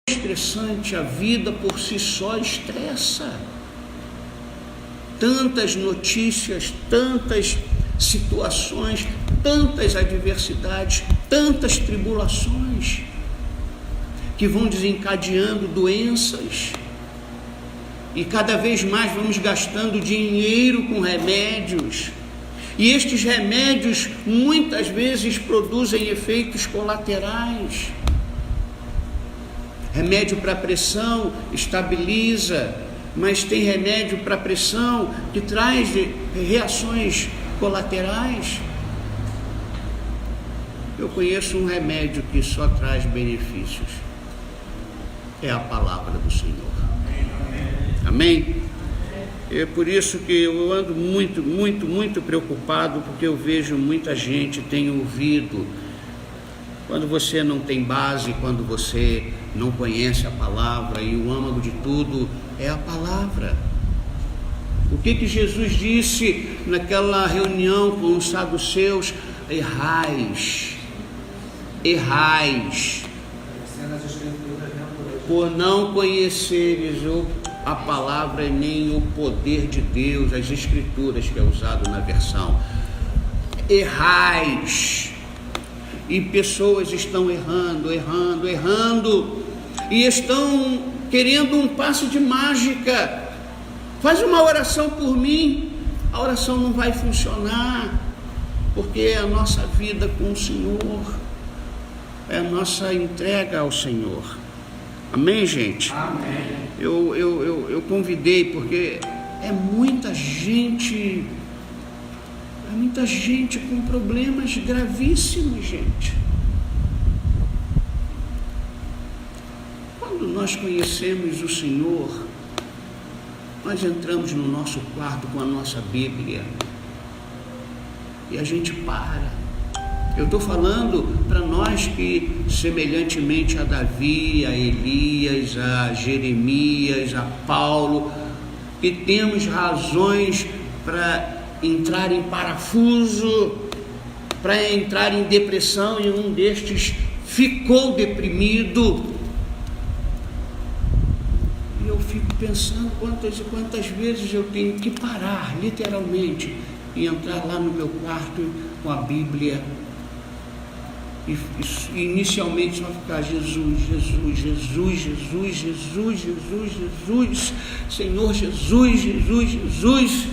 estressante, a vida por si só estressa. Tantas notícias, tantas situações, tantas adversidades, tantas tribulações que vão desencadeando doenças, e cada vez mais vamos gastando dinheiro com remédios, e estes remédios muitas vezes produzem efeitos colaterais. Remédio para pressão estabiliza, mas tem remédio para pressão que traz reações colaterais. Eu conheço um remédio que só traz benefícios, é a palavra do Senhor. Amém? É por isso que eu ando muito preocupado, porque eu vejo muita gente tem ouvido. Quando você não tem base, quando você não conhece a palavra, e o âmago de tudo é a palavra. O que Jesus disse naquela reunião com os saduceus? Errais, por não conheceres a palavra e nem o poder de Deus, as escrituras, que é usado na versão. Errais. E pessoas estão errando, e estão querendo um passe de mágica. Faz uma oração por mim. A oração não vai funcionar, porque é a nossa vida com o Senhor, é a nossa entrega ao Senhor. Amém, gente? Amém. Eu convidei, porque é muita gente com problemas gravíssimos, gente. Quando nós conhecemos o Senhor, nós entramos no nosso quarto com a nossa Bíblia e a gente para. Eu estou falando para nós que, semelhantemente a Davi, a Elias, a Jeremias, a Paulo, que temos razões para entrar em parafuso, para entrar em depressão, e um destes ficou deprimido. E eu fico pensando quantas e quantas vezes eu tenho que parar, literalmente, e entrar lá no meu quarto com a Bíblia e inicialmente só ficar Jesus, Senhor Jesus.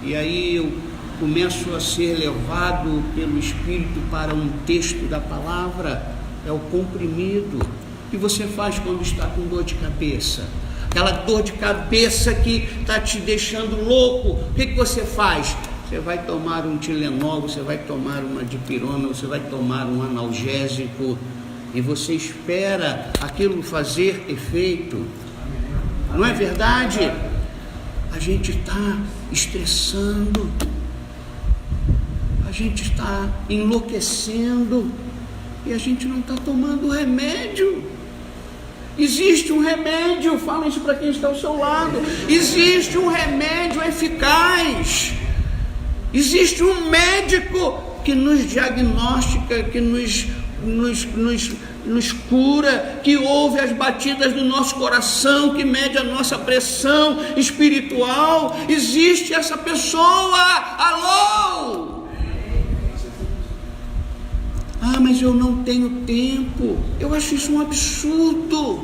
E aí eu começo a ser levado pelo Espírito para um texto da palavra. É o comprimido que você faz quando está com dor de cabeça, aquela dor de cabeça que está te deixando louco. O que você faz? Você vai tomar um Tilenol, você vai tomar uma dipirona, você vai tomar um analgésico, e você espera aquilo fazer efeito. Não é verdade? A gente está estressando, a gente está enlouquecendo, e a gente não está tomando remédio. Existe um remédio, fala isso para quem está ao seu lado. Existe um remédio eficaz. Existe um médico que nos diagnostica, que nos cura, que ouve as batidas do nosso coração, que mede a nossa pressão espiritual. Existe essa pessoa. Alô? Ah, mas eu não tenho tempo. Eu acho isso um absurdo.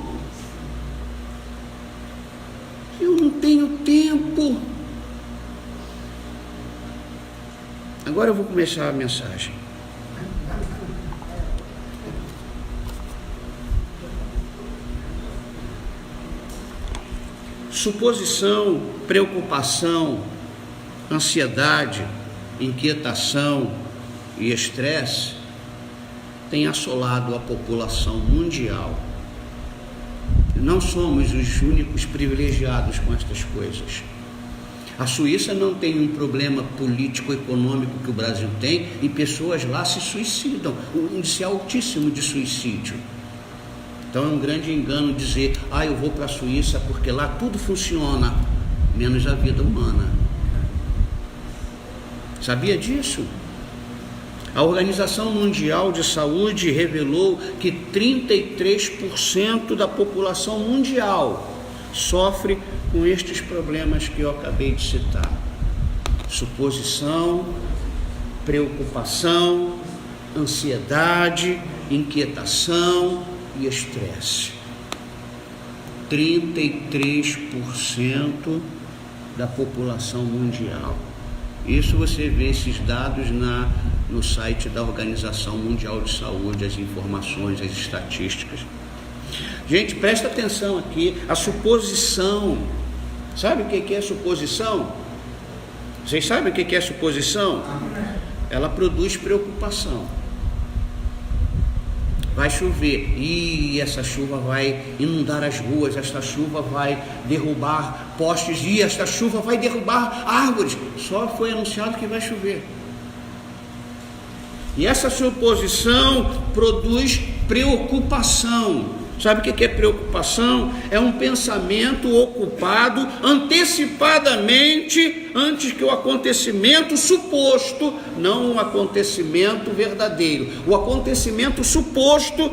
Eu não tenho tempo. Agora eu vou começar a mensagem. Suposição, preocupação, ansiedade, inquietação e estresse têm assolado a população mundial. Não somos os únicos privilegiados com estas coisas. A Suíça não tem um problema político-econômico que o Brasil tem, e pessoas lá se suicidam, um índice altíssimo de suicídio. Então é um grande engano dizer, eu vou para a Suíça porque lá tudo funciona, menos a vida humana. Sabia disso? A Organização Mundial de Saúde revelou que 33% da população mundial sofre com estes problemas que eu acabei de citar: suposição, preocupação, ansiedade, inquietação e estresse. 33% da população mundial. Isso você vê esses dados no site da Organização Mundial de Saúde, as informações, as estatísticas. Gente, presta atenção aqui, a suposição. Sabe o que é suposição? Vocês sabem o que é suposição? Ela produz preocupação. Vai chover, e essa chuva vai inundar as ruas, esta chuva vai derrubar postes, e esta chuva vai derrubar árvores. Só foi anunciado que vai chover. E essa suposição produz preocupação. Sabe o que é preocupação? É um pensamento ocupado antecipadamente antes que o acontecimento suposto, não o acontecimento verdadeiro, o acontecimento suposto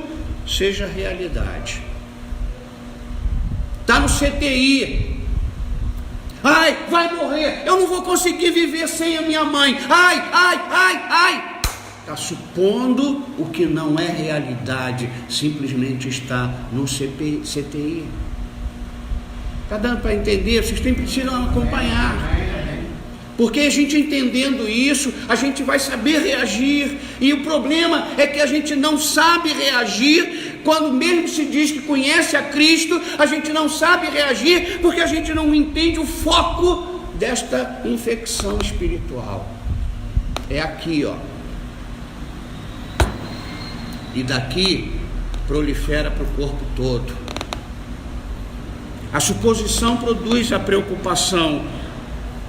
seja realidade. Está no CTI. Ai, vai morrer, eu não vou conseguir viver sem a minha mãe. Ai. Está supondo o que não é realidade, simplesmente está no CTI. Está dando para entender? Vocês precisam acompanhar. Porque a gente entendendo isso, a gente vai saber reagir. E o problema é que a gente não sabe reagir. Quando mesmo se diz que conhece a Cristo, a gente não sabe reagir porque a gente não entende o foco desta infecção espiritual. É aqui, ó. E daqui prolifera para o corpo todo. A suposição produz a preocupação,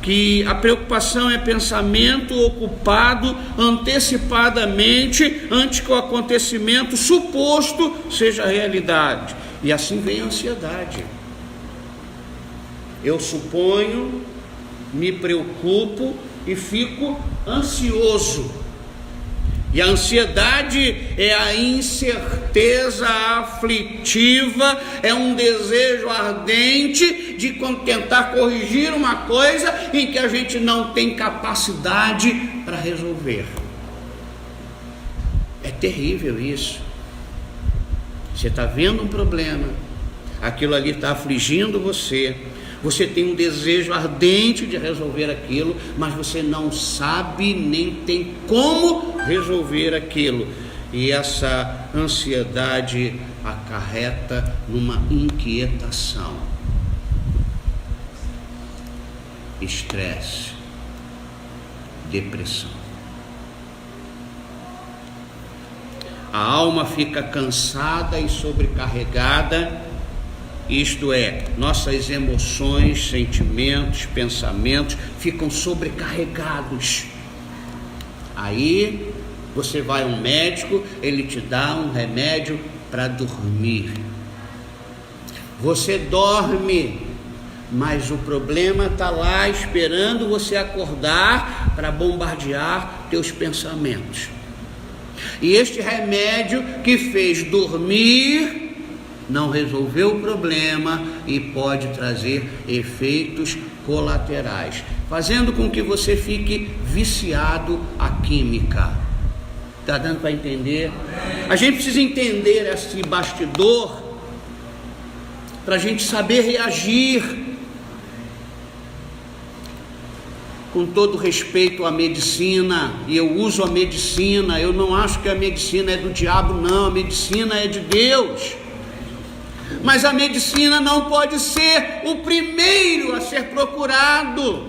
que a preocupação é pensamento ocupado antecipadamente antes que o acontecimento suposto seja realidade. E assim vem a ansiedade. Eu suponho, me preocupo e fico ansioso. E a ansiedade é a incerteza aflitiva, é um desejo ardente de tentar corrigir uma coisa em que a gente não tem capacidade para resolver. É terrível isso. Você está vendo um problema, aquilo ali está afligindo você. Você tem um desejo ardente de resolver aquilo, mas você não sabe nem tem como resolver aquilo. E essa ansiedade acarreta numa inquietação, estresse, depressão. A alma fica cansada e sobrecarregada. Isto é, nossas emoções, sentimentos, pensamentos ficam sobrecarregados. Aí você vai a um médico, ele te dá um remédio para dormir. Você dorme, mas o problema está lá esperando você acordar para bombardear teus pensamentos. E este remédio que fez dormir não resolveu o problema e pode trazer efeitos colaterais, fazendo com que você fique viciado à química. Está dando para entender? A gente precisa entender esse bastidor para a gente saber reagir. Com todo respeito à medicina, e eu uso a medicina, eu não acho que a medicina é do diabo, não, a medicina é de Deus. Mas a medicina não pode ser o primeiro a ser procurado.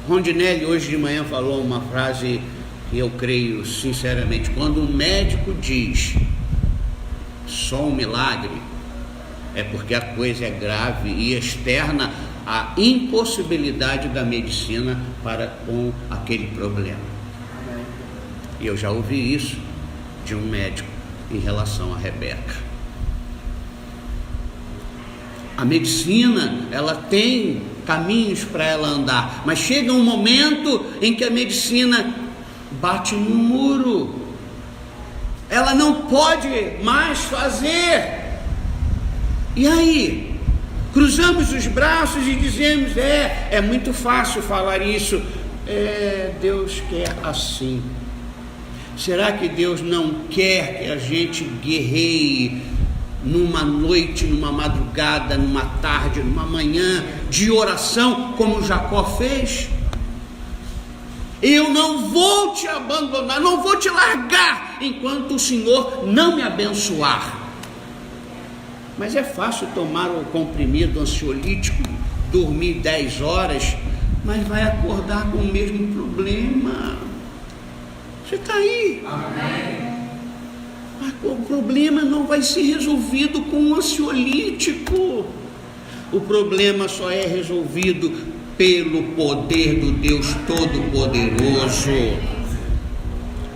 Rondinelli hoje de manhã falou uma frase que eu creio sinceramente: quando um médico diz só um milagre, é porque a coisa é grave e externa a impossibilidade da medicina para com aquele problema. E eu já ouvi isso de um médico em relação a Rebeca. A medicina, ela tem caminhos para ela andar, mas chega um momento em que a medicina bate no muro. Ela não pode mais fazer. E aí? Cruzamos os braços e dizemos: é muito fácil falar isso. Deus quer assim. Será que Deus não quer que a gente guerreie numa noite, numa madrugada, numa tarde, numa manhã de oração, como Jacó fez? Eu não vou te abandonar, não vou te largar enquanto o Senhor não me abençoar. Mas é fácil tomar o comprimido ansiolítico, dormir 10 horas, mas vai acordar com o mesmo problema. Você está aí. Amém. O problema não vai ser resolvido com um ansiolítico. O problema só é resolvido pelo poder do Deus Todo-Poderoso.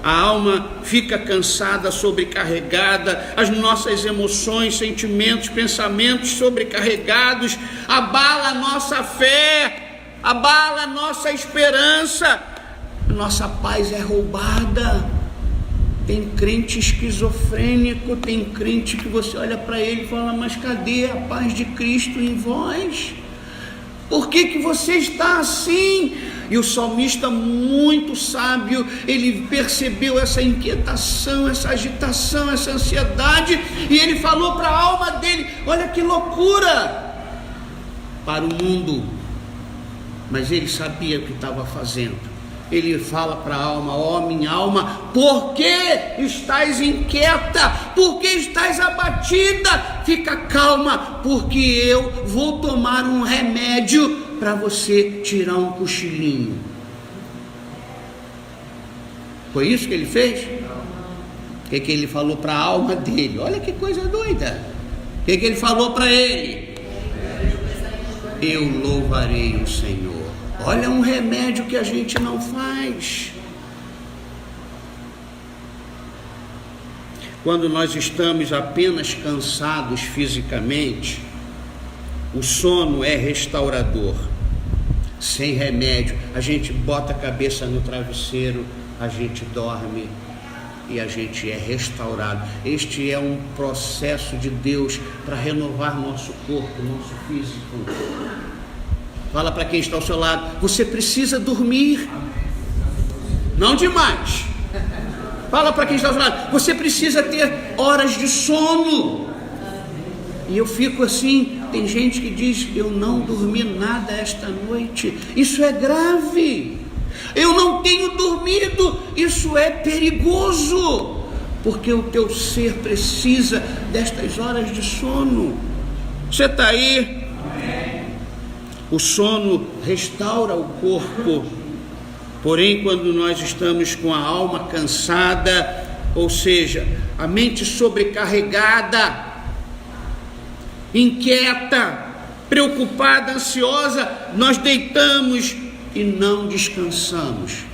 A alma fica cansada, sobrecarregada, as nossas emoções, sentimentos, pensamentos sobrecarregados, abala a nossa fé, abala a nossa esperança, nossa paz é roubada. Tem crente esquizofrênico, tem crente que você olha para ele e fala: mas cadê a paz de Cristo em vós? Por que você está assim? E o salmista, muito sábio, ele percebeu essa inquietação, essa agitação, essa ansiedade, e ele falou para a alma dele: olha que loucura para o mundo, mas ele sabia o que estava fazendo. Ele fala para a alma: ó minha alma, por que estás inquieta? Por que estás abatida? Fica calma, porque eu vou tomar um remédio para você tirar um cochilinho. Foi isso que ele fez? O que ele falou para a alma dele? Olha que coisa doida. O que ele falou para ele? Eu louvarei o Senhor. Olha um remédio que a gente não faz. Quando nós estamos apenas cansados fisicamente, o sono é restaurador. Sem remédio, a gente bota a cabeça no travesseiro, a gente dorme e a gente é restaurado. Este é um processo de Deus para renovar nosso corpo, nosso físico. Fala para quem está ao seu lado: você precisa dormir, não demais. Fala para quem está ao seu lado: você precisa ter horas de sono. E eu fico assim, tem gente que diz: eu não dormi nada esta noite. Isso é grave. Eu não tenho dormido. Isso é perigoso, porque o teu ser precisa destas horas de sono. Você está aí? O sono restaura o corpo, porém quando nós estamos com a alma cansada, ou seja, a mente sobrecarregada, inquieta, preocupada, ansiosa, nós deitamos e não descansamos.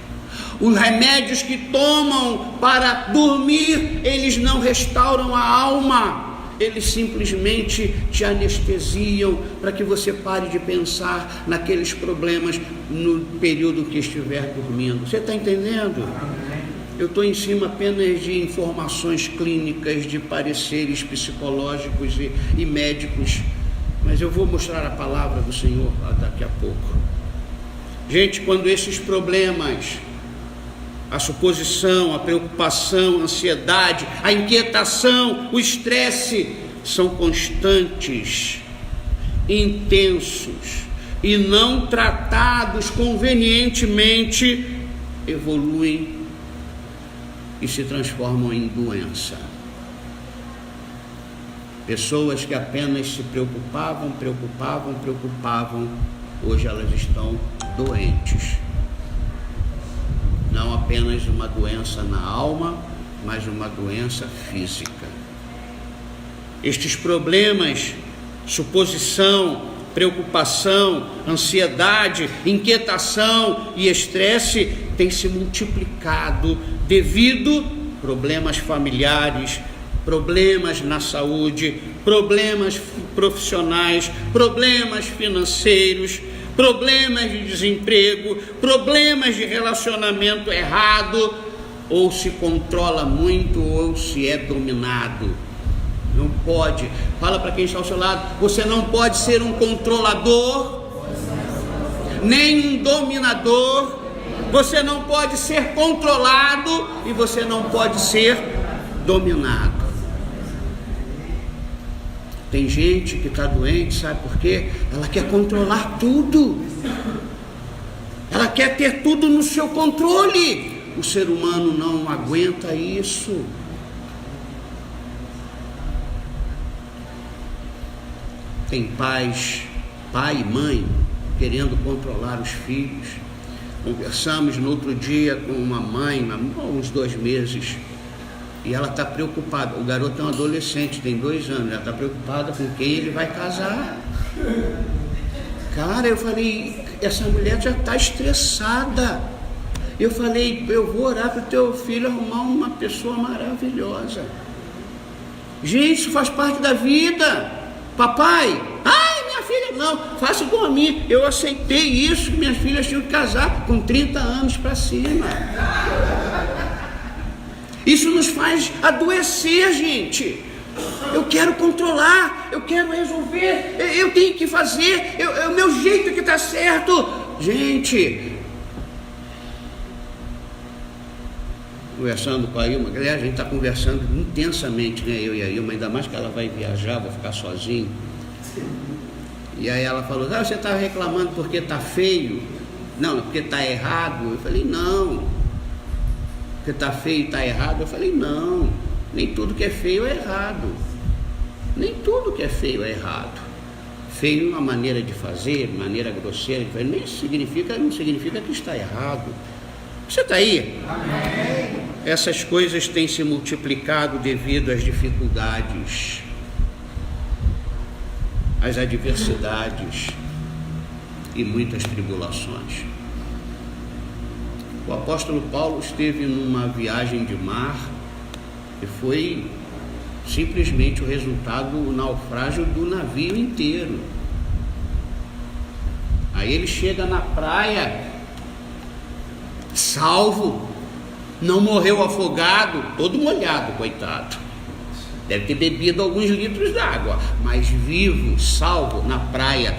Os remédios que tomam para dormir, eles não restauram a alma. Eles simplesmente te anestesiam para que você pare de pensar naqueles problemas no período que estiver dormindo. Você está entendendo? Eu estou em cima apenas de informações clínicas, de pareceres psicológicos e médicos, mas eu vou mostrar a palavra do Senhor daqui a pouco. Gente, quando esses problemas, a suposição, a preocupação, a ansiedade, a inquietação, o estresse são constantes, intensos e não tratados convenientemente, evoluem e se transformam em doença. Pessoas que apenas se preocupavam, hoje elas estão doentes. Não apenas uma doença na alma, mas uma doença física. Estes problemas, suposição, preocupação, ansiedade, inquietação e estresse têm se multiplicado devido a problemas familiares, problemas na saúde, problemas profissionais, problemas financeiros, problemas de desemprego, problemas de relacionamento errado, ou se controla muito ou se é dominado. Não pode. Fala para quem está ao seu lado: você não pode ser um controlador, nem um dominador. Você não pode ser controlado e você não pode ser dominado. Tem gente que está doente, sabe por quê? Ela quer controlar tudo. Ela quer ter tudo no seu controle. O ser humano não aguenta isso. Tem pais, pai e mãe, querendo controlar os filhos. Conversamos no outro dia com uma mãe, há uns 2 meses, e ela está preocupada. O garoto é um adolescente, tem 2 anos, ela está preocupada com quem ele vai casar. Cara, eu falei, essa mulher já está estressada. Eu falei, eu vou orar para o teu filho arrumar uma pessoa maravilhosa. Gente, isso faz parte da vida. Papai, minha filha, não, faça igual a mim. Eu aceitei isso, que minhas filhas tinham que casar com 30 anos para cima. Isso nos faz adoecer, gente. Eu quero controlar, eu quero resolver, eu tenho que fazer, é o meu jeito que está certo. Gente, conversando com a Ilma, aliás, a gente está conversando intensamente, né, eu e a Ilma, ainda mais que ela vai viajar, vou ficar sozinho. E aí ela falou, você está reclamando porque está feio? Não, porque está errado. Eu falei, não. Porque está feio e está errado? Eu falei, não. Nem tudo que é feio é errado. Nem tudo que é feio é errado. Feio é uma maneira de fazer, maneira grosseira de fazer, não significa que está errado. Você está aí? Amém. Essas coisas têm se multiplicado devido às dificuldades, às adversidades e muitas tribulações. O apóstolo Paulo esteve numa viagem de mar e foi simplesmente o resultado do naufrágio do navio inteiro. Aí ele chega na praia, salvo, não morreu afogado, todo molhado, coitado. Deve ter bebido alguns litros d'água, mas vivo, salvo, na praia.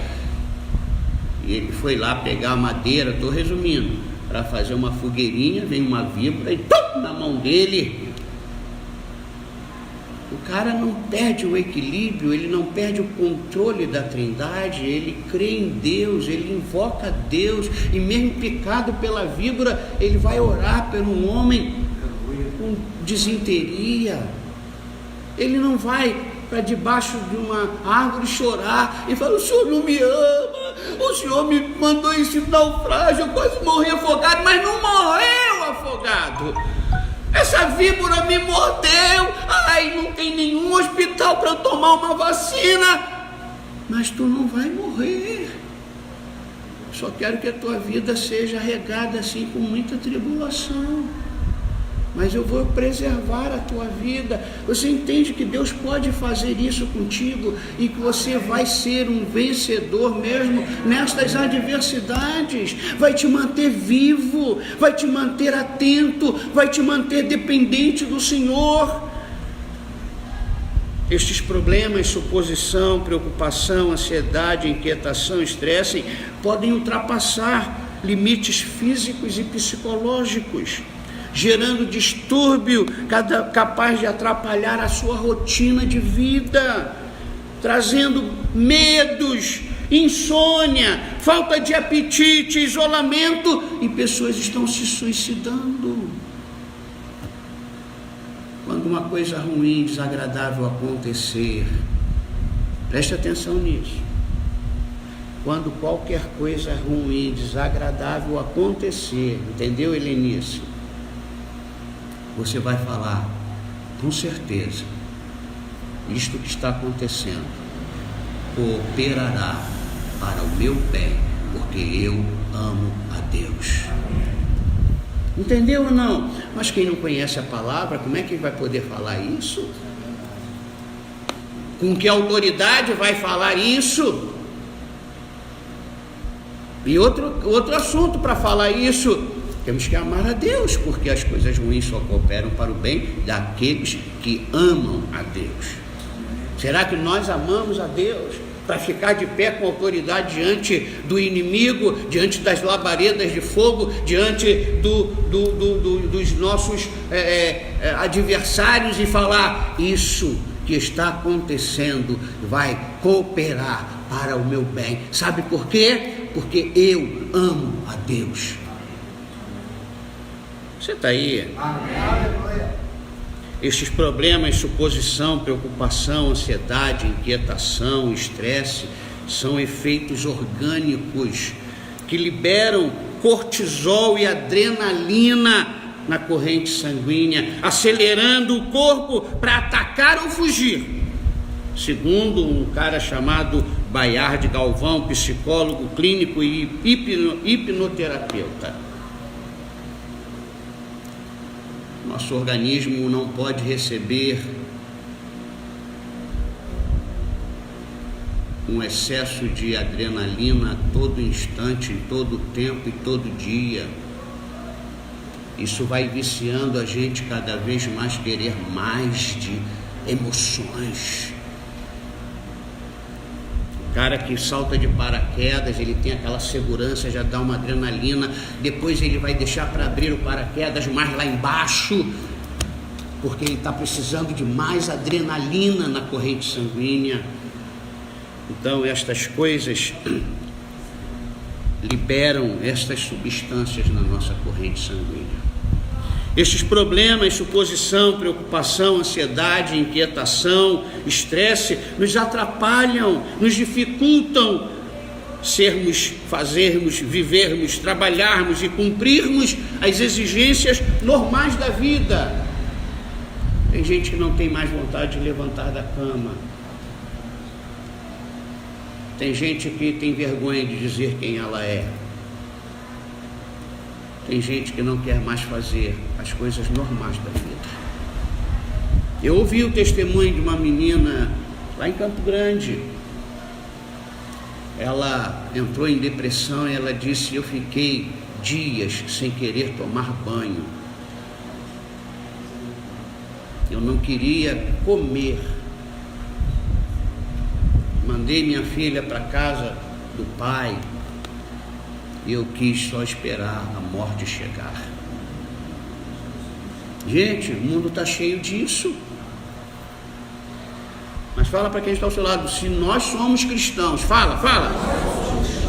E ele foi lá pegar a madeira, estou resumindo, para fazer uma fogueirinha, vem uma víbora e pum, na mão dele. O cara não perde o equilíbrio, ele não perde o controle da Trindade, ele crê em Deus, ele invoca Deus, e mesmo picado pela víbora, ele vai orar por um homem com disenteria. Ele não vai para debaixo de uma árvore chorar e falar, o Senhor não me ama, o Senhor me mandou esse naufrágio, eu quase morri afogado, mas não morreu afogado. Essa víbora me mordeu, não tem nenhum hospital para eu tomar uma vacina, mas tu não vai morrer. Só quero que a tua vida seja regada assim com muita tribulação, mas eu vou preservar a tua vida. Você entende que Deus pode fazer isso contigo e que você vai ser um vencedor mesmo nestas adversidades. Vai te manter vivo, vai te manter atento, vai te manter dependente do Senhor. Estes problemas, suposição, preocupação, ansiedade, inquietação, estresse podem ultrapassar limites físicos e psicológicos, gerando distúrbio capaz de atrapalhar a sua rotina de vida, trazendo medos, insônia, falta de apetite, isolamento, e pessoas estão se suicidando. Quando uma coisa ruim, desagradável acontecer, preste atenção nisso. Quando qualquer coisa ruim, desagradável acontecer, entendeu, Helenice? Você vai falar, com certeza, isto que está acontecendo cooperará para o meu bem, porque eu amo a Deus. Entendeu ou não? Mas quem não conhece a palavra, como é que vai poder falar isso? Com que autoridade vai falar isso? E outro assunto para falar isso, temos que amar a Deus, porque as coisas ruins só cooperam para o bem daqueles que amam a Deus. Será que nós amamos a Deus para ficar de pé com autoridade diante do inimigo, diante das labaredas de fogo, diante dos nossos adversários e falar: isso que está acontecendo vai cooperar para o meu bem? Sabe por quê? Porque eu amo a Deus. Você está aí? Estes problemas, suposição, preocupação, ansiedade, inquietação, estresse, são efeitos orgânicos que liberam cortisol e adrenalina na corrente sanguínea, acelerando o corpo para atacar ou fugir. Segundo um cara chamado Bayard Galvão, psicólogo clínico e hipnoterapeuta, nosso organismo não pode receber um excesso de adrenalina a todo instante, em todo tempo e todo dia. Isso vai viciando a gente cada vez mais querer mais de emoções. O cara que salta de paraquedas, ele tem aquela segurança, já dá uma adrenalina, depois ele vai deixar para abrir o paraquedas mais lá embaixo, porque ele está precisando de mais adrenalina na corrente sanguínea. Então estas coisas liberam estas substâncias na nossa corrente sanguínea. Estes problemas, suposição, preocupação, ansiedade, inquietação, estresse, nos atrapalham, nos dificultam sermos, fazermos, vivermos, trabalharmos e cumprirmos as exigências normais da vida. Tem gente que não tem mais vontade de levantar da cama. Tem gente que tem vergonha de dizer quem ela é. Tem gente que não quer mais fazer as coisas normais da vida. Eu ouvi o testemunho de uma menina lá em Campo Grande. Ela entrou em depressão e ela disse: eu fiquei dias sem querer tomar banho. Eu não queria comer. Mandei minha filha para casa do pai. E eu quis só esperar a morte chegar. Gente, o mundo está cheio disso. Mas fala para quem está ao seu lado: se nós somos cristãos, fala.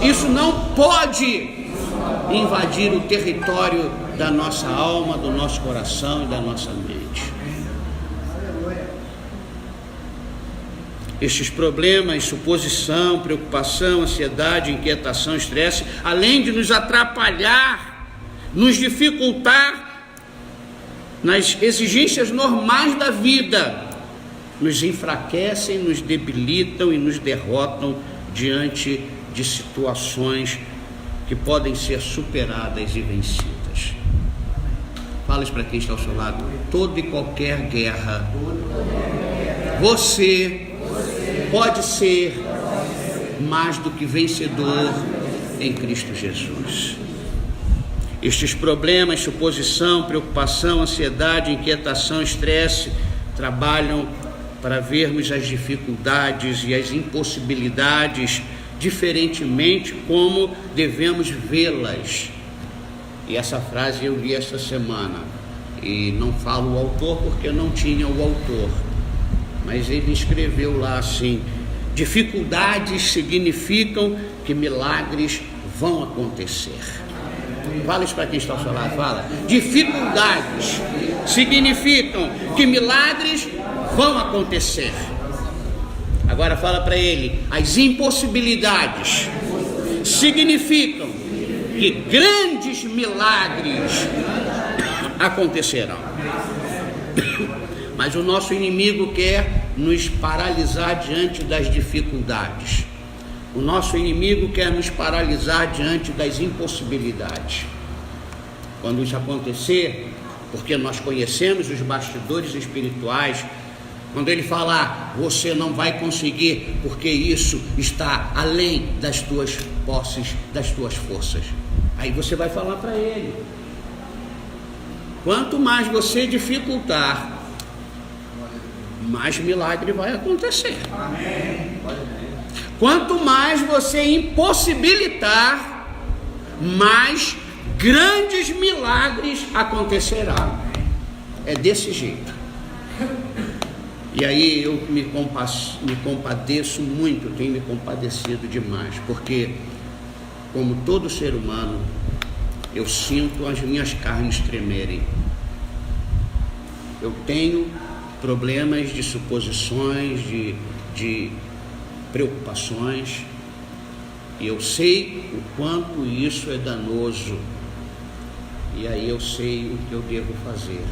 Isso não pode invadir o território da nossa alma, do nosso coração e da nossa mente. Estes problemas, suposição, preocupação, ansiedade, inquietação, estresse, além de nos atrapalhar, nos dificultar nas exigências normais da vida, nos enfraquecem, nos debilitam e nos derrotam diante de situações que podem ser superadas e vencidas. Fala isso para quem está ao seu lado: toda e qualquer guerra, você pode ser mais do que vencedor em Cristo Jesus. Estes problemas, suposição, preocupação, ansiedade, inquietação, estresse, trabalham para vermos as dificuldades e as impossibilidades diferentemente como devemos vê-las. E essa frase eu li essa semana, e não falo o autor porque não tinha o autor, mas ele escreveu lá assim: dificuldades significam que milagres vão acontecer. Fala isso para quem está ao seu lado, fala. Dificuldades significam que milagres vão acontecer. Agora fala para ele: as impossibilidades significam que grandes milagres acontecerão. Mas o nosso inimigo quer nos paralisar diante das dificuldades. O nosso inimigo quer nos paralisar diante das impossibilidades. Quando isso acontecer, porque nós conhecemos os bastidores espirituais Quando ele falar, você não vai conseguir, porque isso está além das tuas posses, das tuas forças. Aí você vai falar para ele. Quanto mais você dificultar, mais milagre vai acontecer. Amém. Quanto mais você impossibilitar, mais grandes milagres acontecerão. É desse jeito. E aí eu me compadeço muito, tenho me compadecido demais, porque como todo ser humano, eu sinto as minhas carnes tremerem. Eu tenho problemas de suposições, de preocupações, e eu sei o quanto isso é danoso, e aí eu sei o que eu devo fazer,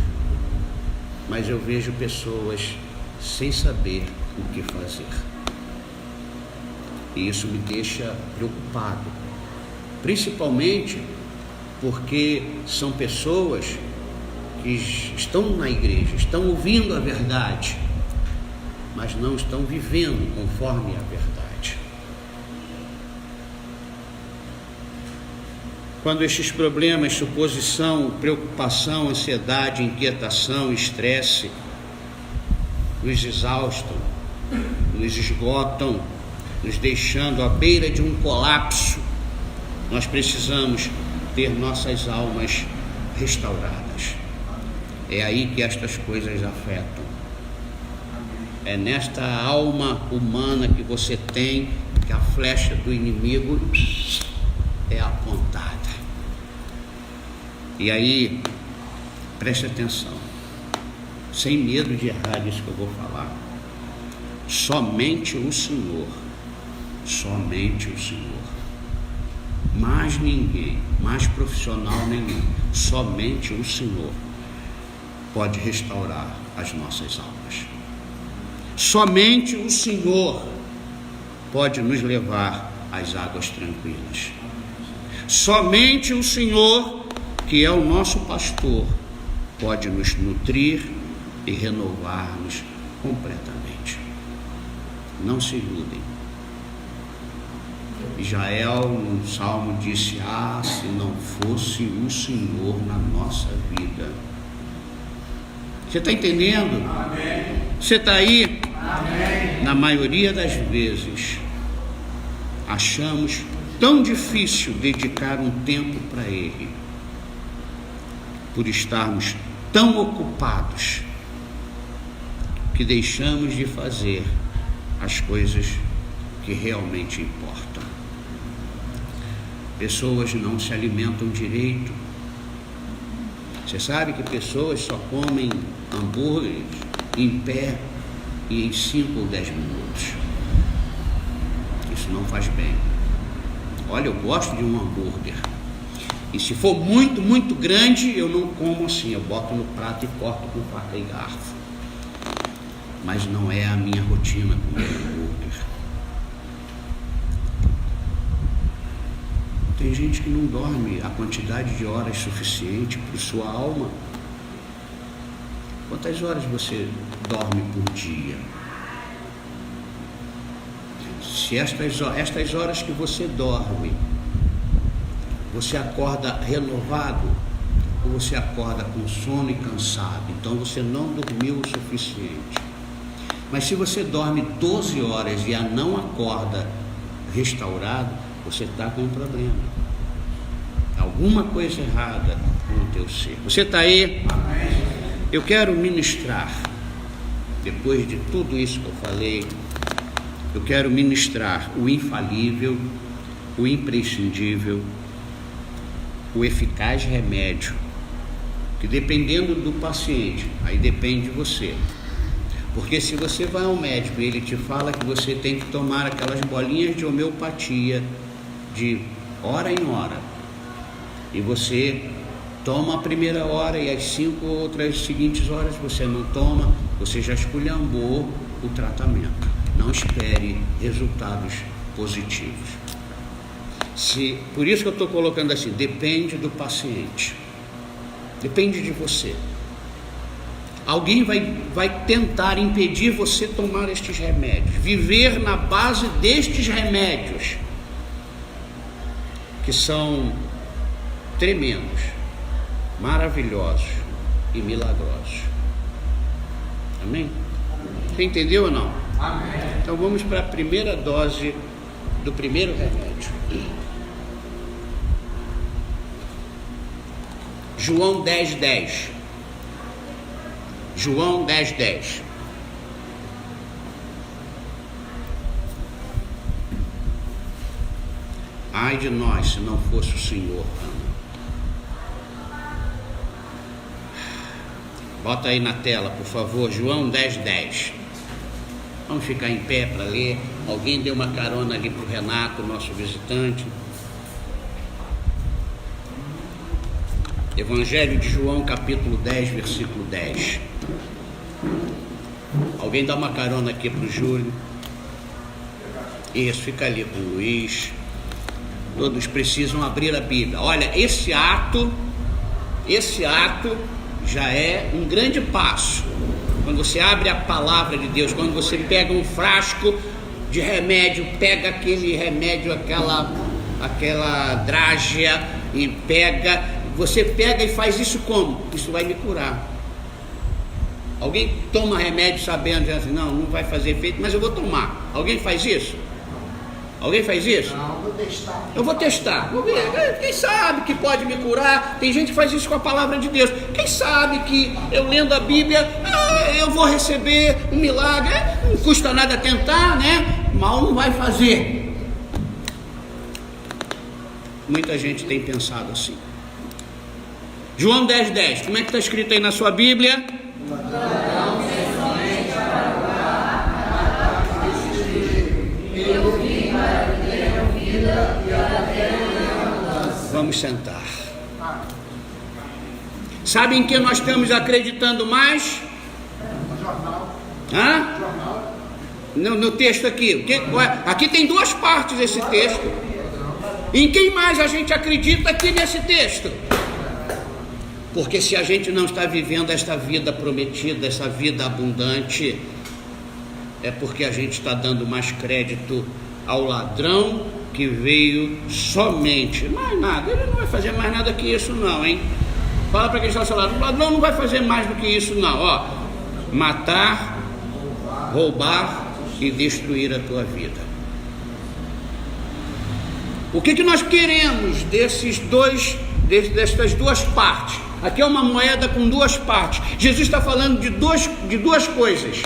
mas eu vejo pessoas sem saber o que fazer, e isso me deixa preocupado, principalmente porque são pessoas que estão na igreja, estão ouvindo a verdade, mas não estão vivendo conforme a verdade. Quando estes problemas, suposição, preocupação, ansiedade, inquietação, estresse, nos exaustam, nos esgotam, nos deixando à beira de um colapso, nós precisamos ter nossas almas restauradas. É aí que estas coisas afetam. É nesta alma humana que você tem que a flecha do inimigo é apontada. E aí, preste atenção, sem medo de errar isso que eu vou falar. Somente o Senhor, mais ninguém, mais profissional nenhum, somente o Senhor pode restaurar as nossas almas. Somente o Senhor pode nos levar às águas tranquilas. Somente o Senhor, que é o nosso pastor, pode nos nutrir e renovar-nos completamente. Não se iludem. Israel, no Salmo, disse: se não fosse o Senhor na nossa vida. Você está entendendo? Amém. Você está aí? Amém. Na maioria das vezes, achamos tão difícil dedicar um tempo para Ele, por estarmos tão ocupados, que deixamos de fazer as coisas que realmente importam. Pessoas não se alimentam direito. Você sabe que pessoas só comem hambúrgueres em pé e em 5 ou 10 minutos. Isso não faz bem. Olha, eu gosto de um hambúrguer. E se for muito, muito grande, eu não como assim. Eu boto no prato e corto com faca e garfo. Mas não é a minha rotina comer hambúrguer. Tem gente que não dorme a quantidade de horas suficiente para sua alma. Quantas horas você dorme por dia? Se estas horas que você dorme, você acorda renovado, ou você acorda com sono e cansado, então você não dormiu o suficiente. Mas se você dorme 12 horas e não acorda restaurado, você está com um problema. Alguma coisa errada com o teu ser. Você está aí? Amém. Eu quero ministrar, depois de tudo isso que eu falei, eu quero ministrar o infalível, o imprescindível, o eficaz remédio, que dependendo do paciente, aí depende de você. Porque se você vai ao médico e ele te fala que você tem que tomar aquelas bolinhas de homeopatia de hora em hora, e você toma a primeira hora e as 5 outras seguintes horas você não toma, você já esculhambou o tratamento. Não espere resultados positivos. Por isso que eu estou colocando assim, depende do paciente, depende de você. Alguém vai tentar impedir você tomar estes remédios, viver na base destes remédios, que são tremendos, maravilhosos e milagrosos. Amém? Você entendeu ou não? Amém. Então vamos para a primeira dose do primeiro remédio. João 10:10. João 10:10. Ai de nós se não fosse o Senhor. Bota aí na tela, por favor, João 10:10. Vamos ficar em pé para ler. Alguém deu uma carona ali para o Renato, nosso visitante. Evangelho de João, capítulo 10, versículo 10. Alguém dá uma carona aqui para o Júlio. Isso, fica ali com o Luiz. Todos precisam abrir a Bíblia. Olha, esse ato já é um grande passo. Quando você abre a palavra de Deus, quando você pega um frasco de remédio, pega aquele remédio, aquela drágia e você pega e faz isso como? Isso vai me curar. Alguém toma remédio sabendo assim, não vai fazer efeito, mas eu vou tomar. Alguém faz isso? Alguém faz isso? Não, vou testar. Eu vou testar, vou ver. Quem sabe que pode me curar? Tem gente que faz isso com a palavra de Deus. Quem sabe que eu lendo a Bíblia, eu vou receber um milagre? Não custa nada tentar, né? Mal não vai fazer. Muita gente tem pensado assim. João 10:10, como é que está escrito aí na sua Bíblia? Vamos sentar. Sabe em que nós estamos acreditando mais? No texto aqui. Aqui tem duas partes esse texto. Em quem mais a gente acredita aqui nesse texto? Porque se a gente não está vivendo esta vida prometida, essa vida abundante, é porque a gente está dando mais crédito ao ladrão que veio somente, mais nada, ele não vai fazer mais nada que isso não, hein? Fala para quem está ao seu lado, o ladrão não vai fazer mais do que isso não, ó, matar, roubar e destruir a tua vida. O que nós queremos destas duas partes? Aqui é uma moeda com duas partes. Jesus está falando de duas coisas.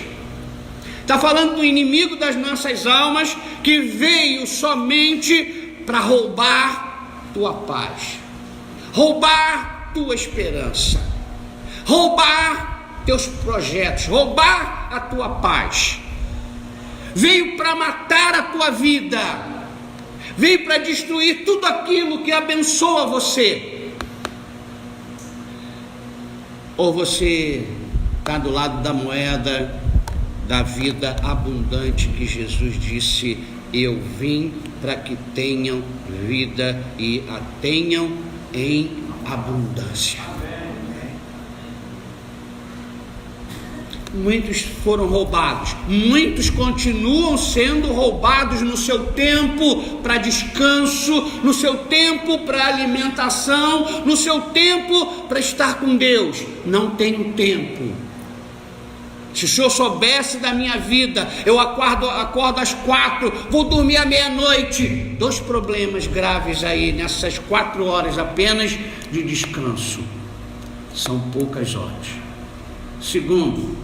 Está falando do inimigo das nossas almas, que veio somente para roubar tua paz, roubar tua esperança, roubar teus projetos, roubar a tua paz. Veio para matar a tua vida, veio para destruir tudo aquilo que abençoa você. Ou você está do lado da moeda da vida abundante, que Jesus disse: eu vim para que tenham vida e a tenham em abundância. Muitos foram roubados, muitos continuam sendo roubados no seu tempo para descanso, no seu tempo para alimentação, no seu tempo para estar com Deus. Não tenho tempo. Se o Senhor soubesse da minha vida, eu acordo às 4, vou dormir à meia-noite. 2 problemas graves aí nessas 4 horas apenas de descanso. São poucas horas. Segundo,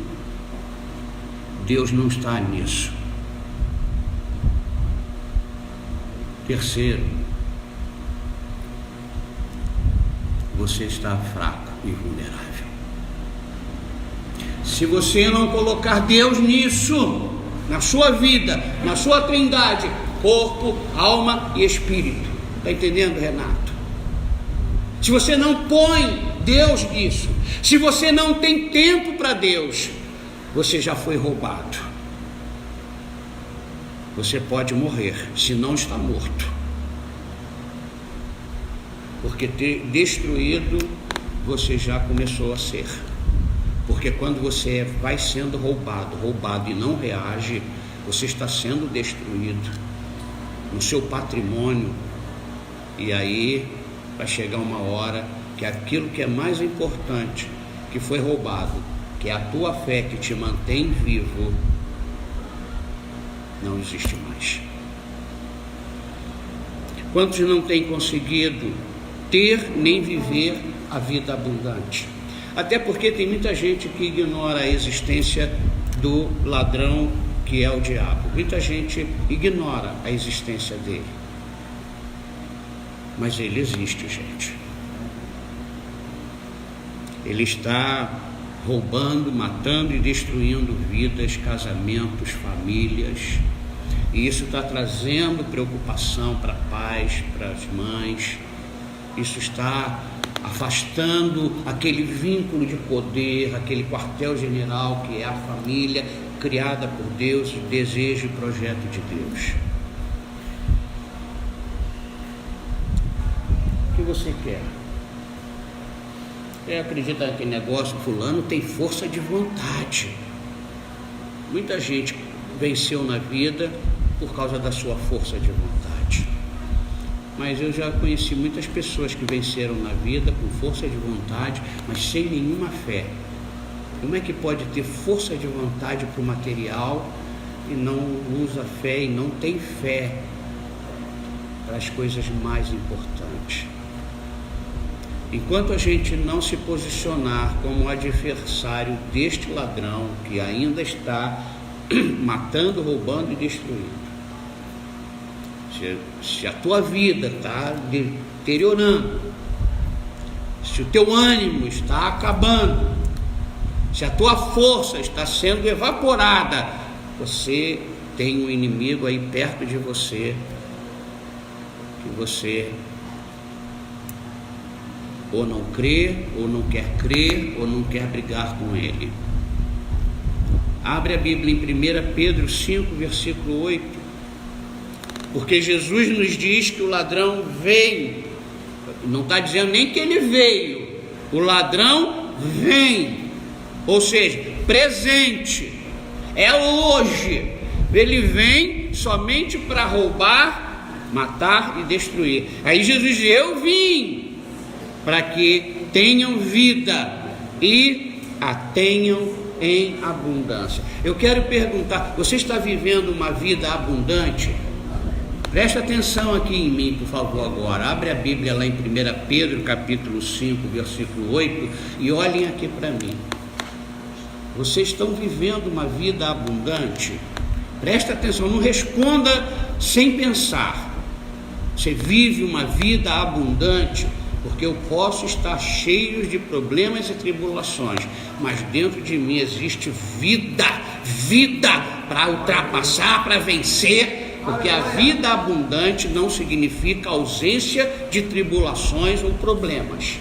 Deus não está nisso. Terceiro, você está fraco e vulnerável. Se você não colocar Deus nisso, na sua vida, na sua trindade, corpo, alma e espírito. Está entendendo, Renato? Se você não põe Deus nisso, se você não tem tempo para Deus, você já foi roubado. Você pode morrer, se não está morto. Porque destruído você já começou a ser. Porque Porque quando você vai sendo roubado e não reage, você está sendo destruído no seu patrimônio. E aí vai chegar uma hora que aquilo que é mais importante, que foi roubado, que é a tua fé que te mantém vivo, não existe mais. Quantos não têm conseguido ter nem viver a vida abundante? Até porque tem muita gente que ignora a existência do ladrão, que é o diabo. Muita gente ignora a existência dele. Mas ele existe, gente. Ele está roubando, matando e destruindo vidas, casamentos, famílias. E isso está trazendo preocupação para pais, para as mães. Isso está afastando aquele vínculo de poder, aquele quartel-general que é a família, criada por Deus, desejo e projeto de Deus. O que você quer? Você acredita naquele negócio, fulano tem força de vontade. Muita gente venceu na vida por causa da sua força de vontade. Mas eu já conheci muitas pessoas que venceram na vida com força de vontade, mas sem nenhuma fé. Como é que pode ter força de vontade para o material e não usa fé e não tem fé para as coisas mais importantes? Enquanto a gente não se posicionar como adversário deste ladrão que ainda está matando, roubando e destruindo, se a tua vida está deteriorando, se o teu ânimo está acabando, se a tua força está sendo evaporada, você tem um inimigo aí perto de você, que você ou não crê, ou não quer crer, ou não quer brigar com ele. Abre a Bíblia em 1 Pedro 5, versículo 8. Porque Jesus nos diz que o ladrão veio. Não está dizendo nem que ele veio. O ladrão vem. Ou seja, presente. É hoje. Ele vem somente para roubar, matar e destruir. Aí Jesus diz: eu vim para que tenham vida e a tenham em abundância. Eu quero perguntar: você está vivendo uma vida abundante? Presta atenção aqui em mim, por favor, agora. Abre a Bíblia lá em 1 Pedro, capítulo 5, versículo 8, e olhem aqui para mim. Vocês estão vivendo uma vida abundante? Presta atenção, não responda sem pensar. Você vive uma vida abundante? Porque eu posso estar cheio de problemas e tribulações, mas dentro de mim existe vida para ultrapassar, para vencer. Porque a vida abundante não significa ausência de tribulações ou problemas.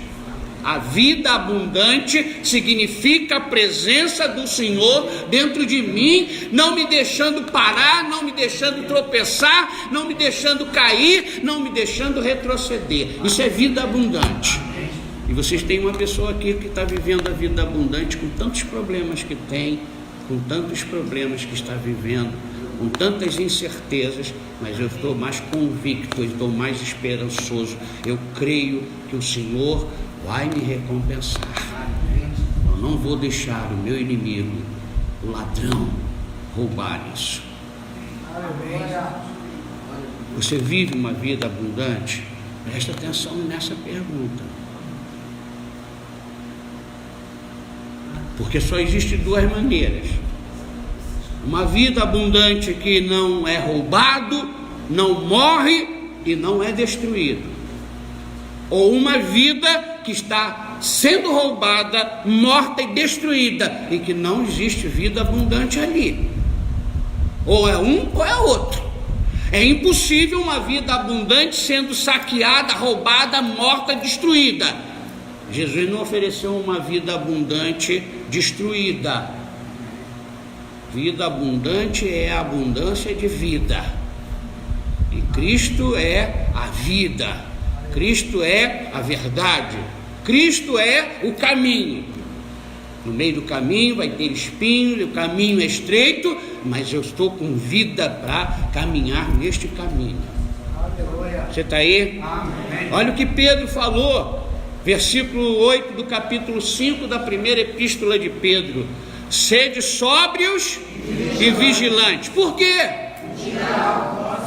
A vida abundante significa a presença do Senhor dentro de mim, não me deixando parar, não me deixando tropeçar, não me deixando cair, não me deixando retroceder. Isso é vida abundante. E vocês têm uma pessoa aqui que está vivendo a vida abundante com tantos problemas que tem, com tantos problemas que está vivendo, com tantas incertezas, mas eu estou mais convicto, eu estou mais esperançoso. Eu creio que o Senhor vai me recompensar. Eu não vou deixar o meu inimigo, o ladrão, roubar isso. Você vive uma vida abundante? Presta atenção nessa pergunta. Porque só existe duas maneiras: uma vida abundante que não é roubado, não morre e não é destruído, ou uma vida que está sendo roubada, morta e destruída, e que não existe vida abundante ali. Ou é um ou é outro. É impossível uma vida abundante sendo saqueada, roubada, morta, destruída. Jesus não ofereceu uma vida abundante destruída. Vida abundante é a abundância de vida. E Cristo é a vida. Cristo é a verdade. Cristo é o caminho. No meio do caminho vai ter espinhos, o caminho é estreito, mas eu estou com vida para caminhar neste caminho. Você está aí? Olha o que Pedro falou, versículo 8 do capítulo 5 da primeira epístola de Pedro: sede sóbrios e vigilantes. Por quê?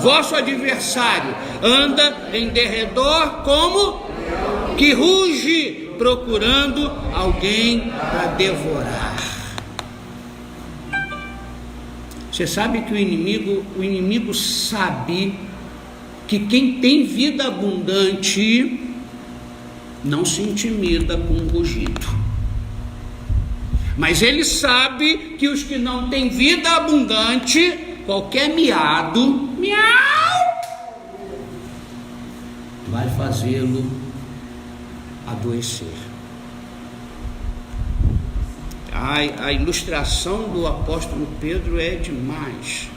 Vosso adversário anda em derredor como que ruge, procurando alguém para devorar. Você sabe que o inimigo sabe que quem tem vida abundante não se intimida com um rugido, mas ele sabe que os que não têm vida abundante, qualquer miado, vai fazê-lo adoecer. A ilustração do apóstolo Pedro é demais.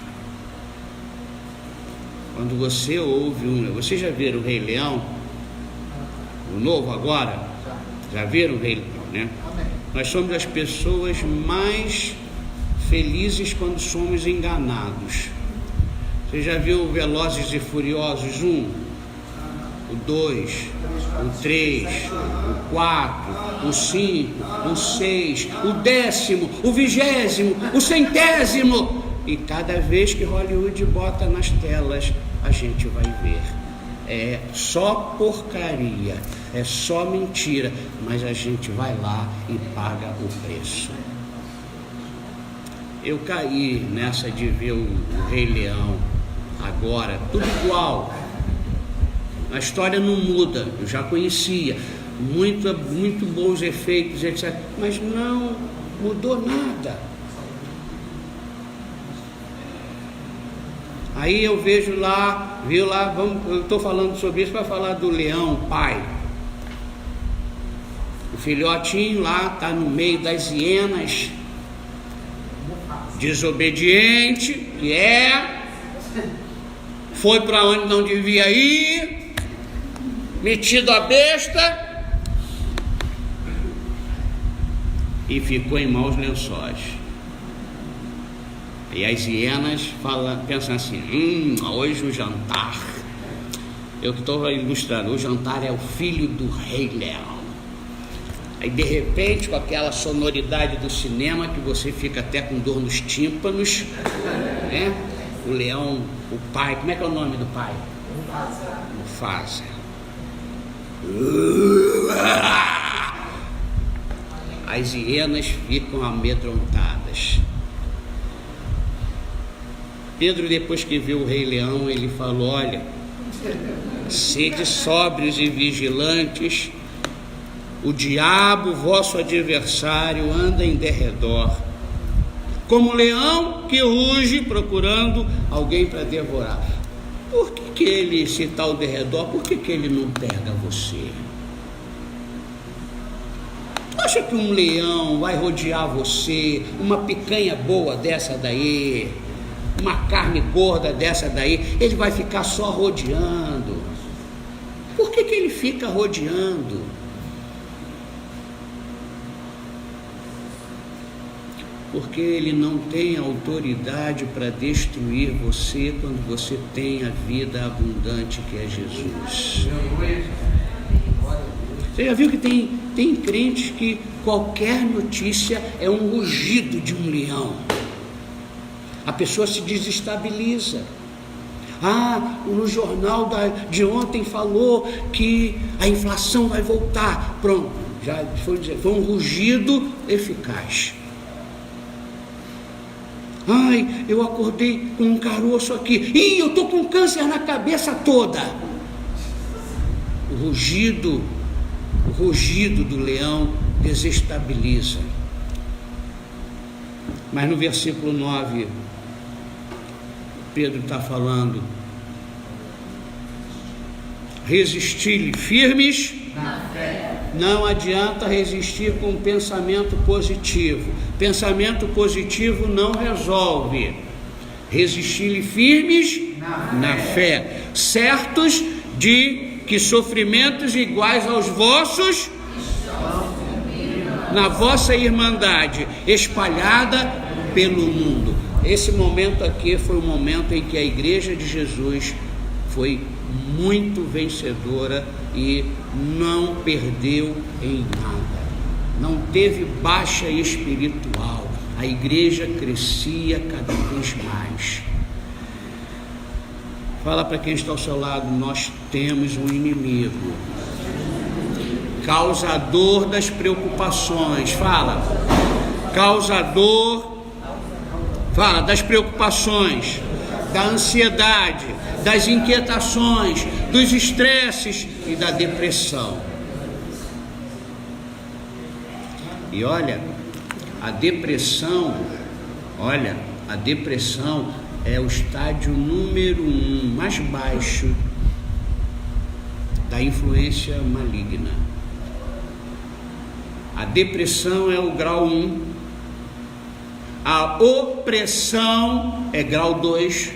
Quando você ouve vocês já viram o Rei Leão? O novo agora? Já viram o Rei Leão, né? Nós somos as pessoas mais felizes quando somos enganados. Você já viu o Velozes e Furiosos 1? O 2, o 3, o 4, o 5, o 6, o 10º, o 20º, o 100º. E cada vez que Hollywood bota nas telas, a gente vai ver. É só porcaria, é só mentira, mas a gente vai lá e paga o preço. Eu caí nessa de ver o Rei Leão agora, tudo igual. A história não muda, eu já conhecia, muito bons efeitos, etc. Mas não mudou nada. Aí eu vejo lá, eu estou falando sobre isso para falar do leão pai. O filhotinho lá está no meio das hienas, desobediente, que foi para onde não devia ir, metido a besta e ficou em maus lençóis. E as hienas pensam assim: hoje o jantar, eu estou ilustrando, o jantar é o filho do Rei Leão. Aí de repente, com aquela sonoridade do cinema que você fica até com dor nos tímpanos, né? O leão, o pai, como é que é o nome do pai? Mufasa. As hienas ficam amedrontadas. Pedro, depois que viu o Rei Leão, ele falou: olha, sede sóbrios e vigilantes, o diabo, vosso adversário, anda em derredor, como leão que ruge, procurando alguém para devorar. Por que ele, se está ao derredor, por que ele não pega você? Tu acha que um leão vai rodear você, uma picanha boa dessa daí, uma carne gorda dessa daí, ele vai ficar só rodeando? Por que ele fica rodeando? Porque ele não tem autoridade para destruir você quando você tem a vida abundante que é Jesus. Você já viu que tem crentes que qualquer notícia é um rugido de um leão? A pessoa se desestabiliza. No jornal de ontem falou que a inflação vai voltar. Pronto, já foi um rugido eficaz. Eu acordei com um caroço aqui. Eu estou com câncer na cabeça toda. O rugido do leão desestabiliza. Mas no versículo 9, Pedro está falando: resistir-lhe firmes na fé. Não adianta resistir com pensamento positivo. Pensamento positivo não resolve. Resistir-lhe firmes na fé, certos de que sofrimentos iguais aos vossos na vossa irmandade, espalhada pelo mundo. Esse momento aqui foi o momento em que a Igreja de Jesus foi muito vencedora e não perdeu em nada, não teve baixa espiritual, a igreja crescia cada vez mais. Fala para quem está ao seu lado: nós temos um inimigo, causador das preocupações. Fala, causador, fala das preocupações, da ansiedade, das inquietações, dos estresses e da depressão. E olha, a depressão é o estádio número 1 mais baixo da influência maligna. A depressão é o grau 1, a opressão é grau 2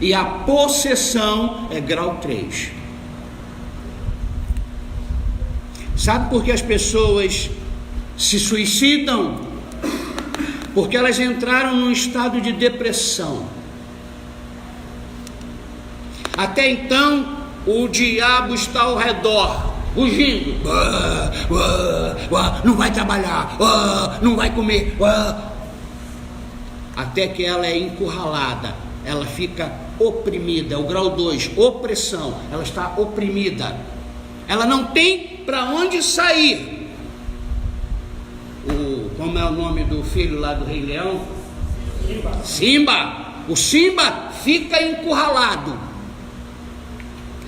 e a possessão é grau 3. Sabe por que as pessoas se suicidam? Porque elas entraram num estado de depressão. Até então, o diabo está ao redor, rugindo. Não vai trabalhar, não vai comer. Até que ela é encurralada, ela fica oprimida, é o grau 2, opressão. Ela está oprimida, ela não tem para onde sair. Como é o nome do filho lá do Rei Leão? Simba. O Simba fica encurralado,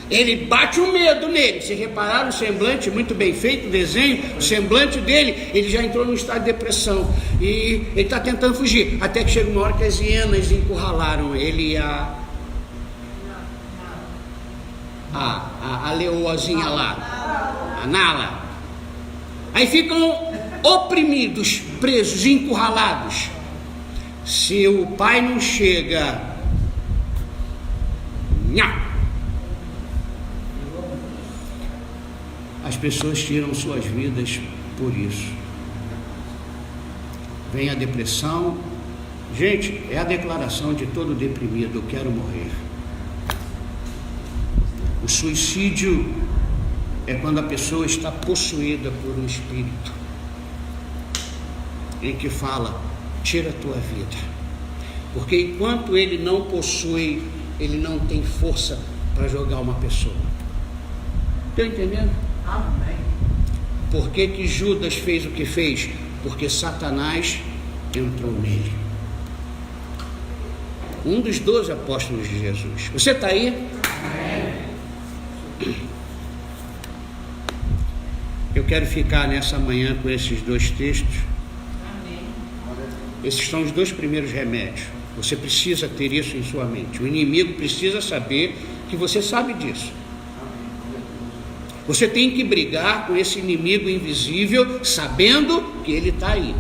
ele bate o medo nele. Vocês repararam o semblante, muito bem feito o desenho, o semblante dele, ele já entrou num estado de depressão e ele está tentando fugir, até que chega uma hora que as hienas encurralaram ele e a leoazinha lá, a Nala. Aí ficam oprimidos, presos, encurralados. Se o pai não chega, as pessoas tiram suas vidas por isso. Vem a depressão. Gente, é a declaração de todo deprimido: eu quero morrer. O suicídio é quando a pessoa está possuída por um espírito em que fala: tira a tua vida, porque enquanto ele não possui, ele não tem força para jogar uma pessoa. Estão entendendo? Amém. Por que Judas fez o que fez? Porque Satanás entrou nele. Um dos 12 apóstolos de Jesus. Você está aí? Amém. Eu quero ficar nessa manhã com esses dois textos. Amém. Esses são os dois primeiros remédios. Você precisa ter isso em sua mente. O inimigo precisa saber que você sabe disso. Você tem que brigar com esse inimigo invisível, sabendo que ele está aí.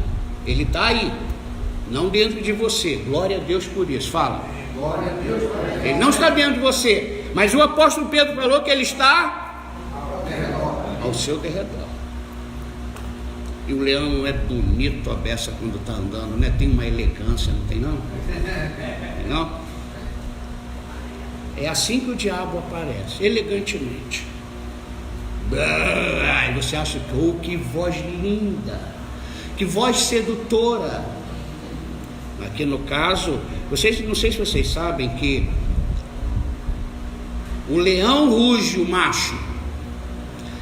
Ele está aí, não dentro de você. Glória a Deus por isso. Fala. Glória a Deus por isso. Ele não está dentro de você, mas o apóstolo Pedro falou que ele está ao seu derredor. E o leão é bonito a beça quando está andando, né? Tem uma elegância, não tem não? Não? É assim que o diabo aparece, elegantemente. E você acha que, que voz linda, que voz sedutora. Aqui no caso, vocês, não sei se vocês sabem que o leão ruge, o macho,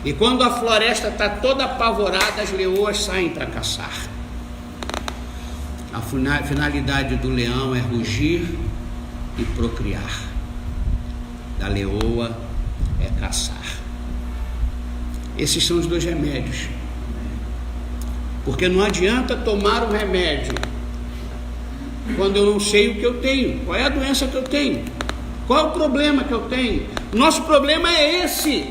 e quando a floresta está toda apavorada, as leoas saem para caçar. A finalidade do leão é rugir e procriar, da leoa é caçar. Esses são os dois remédios. Porque não adianta tomar um remédio quando eu não sei o que eu tenho. Qual é a doença que eu tenho? Qual é o problema que eu tenho? Nosso problema é esse.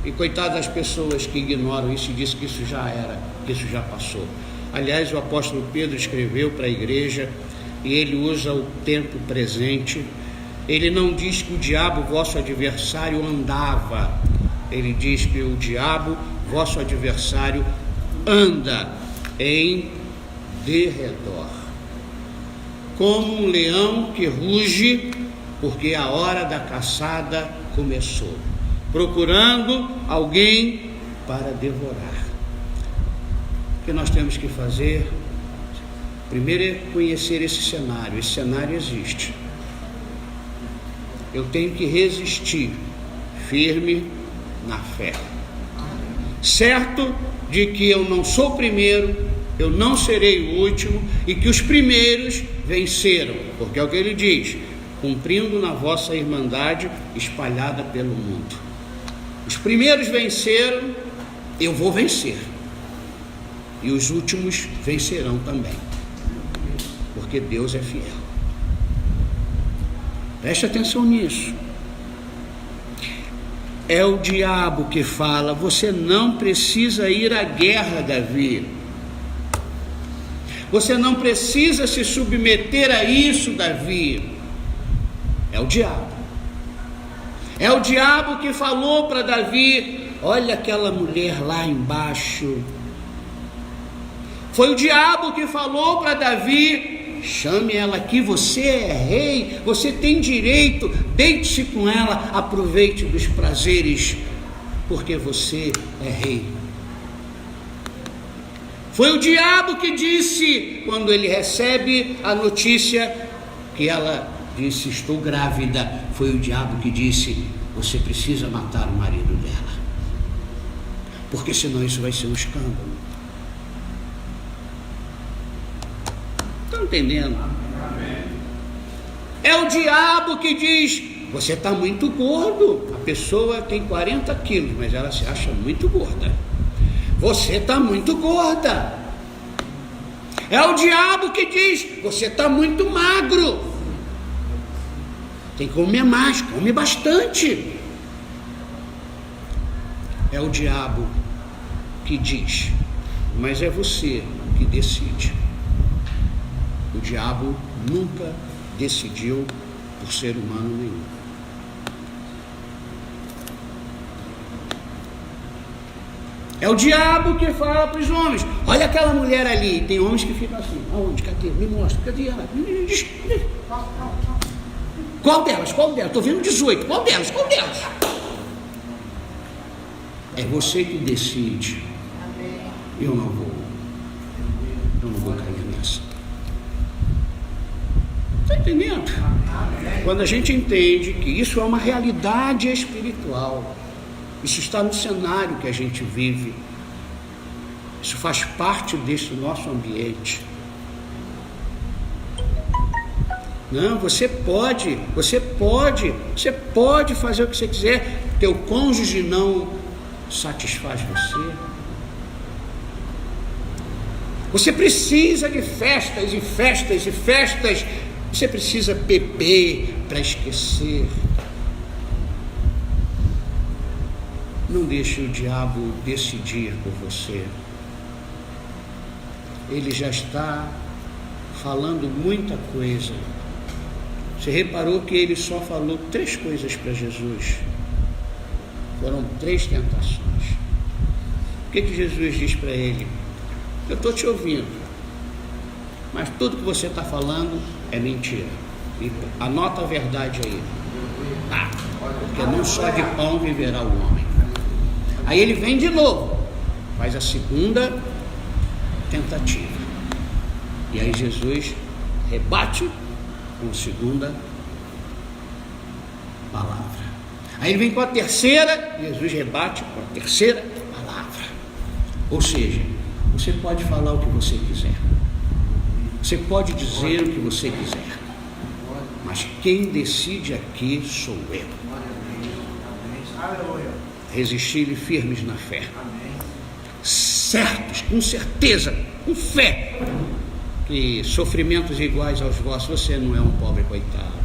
E coitado das pessoas que ignoram isso e dizem que isso já era, que isso já passou. Aliás, o apóstolo Pedro escreveu para a igreja e ele usa o tempo presente. Ele não diz que o diabo, vosso adversário, andava. Ele diz que o diabo vosso adversário anda em derredor, como um leão que ruge, porque a hora da caçada começou, procurando alguém para devorar. O que nós temos que fazer? Primeiro é conhecer esse cenário. Esse cenário existe. Eu tenho que resistir, firme na fé, certo de que eu não sou o primeiro, eu não serei o último, e que os primeiros venceram, porque é o que ele diz: cumprindo na vossa irmandade espalhada pelo mundo. Os primeiros venceram, eu vou vencer, e os últimos vencerão também, porque Deus é fiel. Preste atenção nisso. É o diabo que fala: você não precisa ir à guerra, Davi. Você não precisa se submeter a isso, Davi. É o diabo. É o diabo que falou para Davi: olha aquela mulher lá embaixo. Foi o diabo que falou para Davi: chame ela aqui, você é rei, você tem direito, deite-se com ela, aproveite dos prazeres, porque você é rei. Foi o diabo que disse, quando ele recebe a notícia que ela disse: estou grávida, foi o diabo que disse: você precisa matar o marido dela, porque senão isso vai ser um escândalo. Estão entendendo? É o diabo que diz: você está muito gordo. A pessoa tem 40 quilos, mas ela se acha muito gorda. Você está muito gorda. É o diabo que diz: você está muito magro, tem que comer mais, come bastante. É o diabo que diz, mas é você que decide. O diabo nunca decidiu por ser humano nenhum. É o diabo que fala para os homens: olha aquela mulher ali. Tem homens que ficam assim: aonde? Cadê? Me mostra, cadê ela? Qual delas? Qual delas? Estou vendo 18. Qual delas? Qual delas? É você que decide. Eu não vou cair nessa. Está entendendo? Quando a gente entende que isso é uma realidade espiritual, isso está no cenário que a gente vive, isso faz parte desse nosso ambiente. Não, você pode fazer o que você quiser. Teu cônjuge não satisfaz você. Você precisa de festas e festas e festas. Você precisa beber para esquecer. Não deixe o diabo decidir por você. Ele já está falando muita coisa. Você reparou que ele só falou 3 coisas para Jesus? Foram 3 tentações. O que Jesus diz para ele? Eu estou te ouvindo, mas tudo que você está falando é mentira. E anota a verdade aí. Tá? Porque não só de pão viverá o homem. Aí ele vem de novo, faz a segunda tentativa. E aí Jesus rebate com a segunda palavra. Aí ele vem com a terceira, Jesus rebate com a terceira palavra. Ou seja, você pode falar o que você quiser, você pode dizer o que você quiser, mas quem decide aqui sou eu. Resistir-lhe firmes na fé, certos, com certeza, com fé, que sofrimentos iguais aos vossos, você não é um pobre coitado.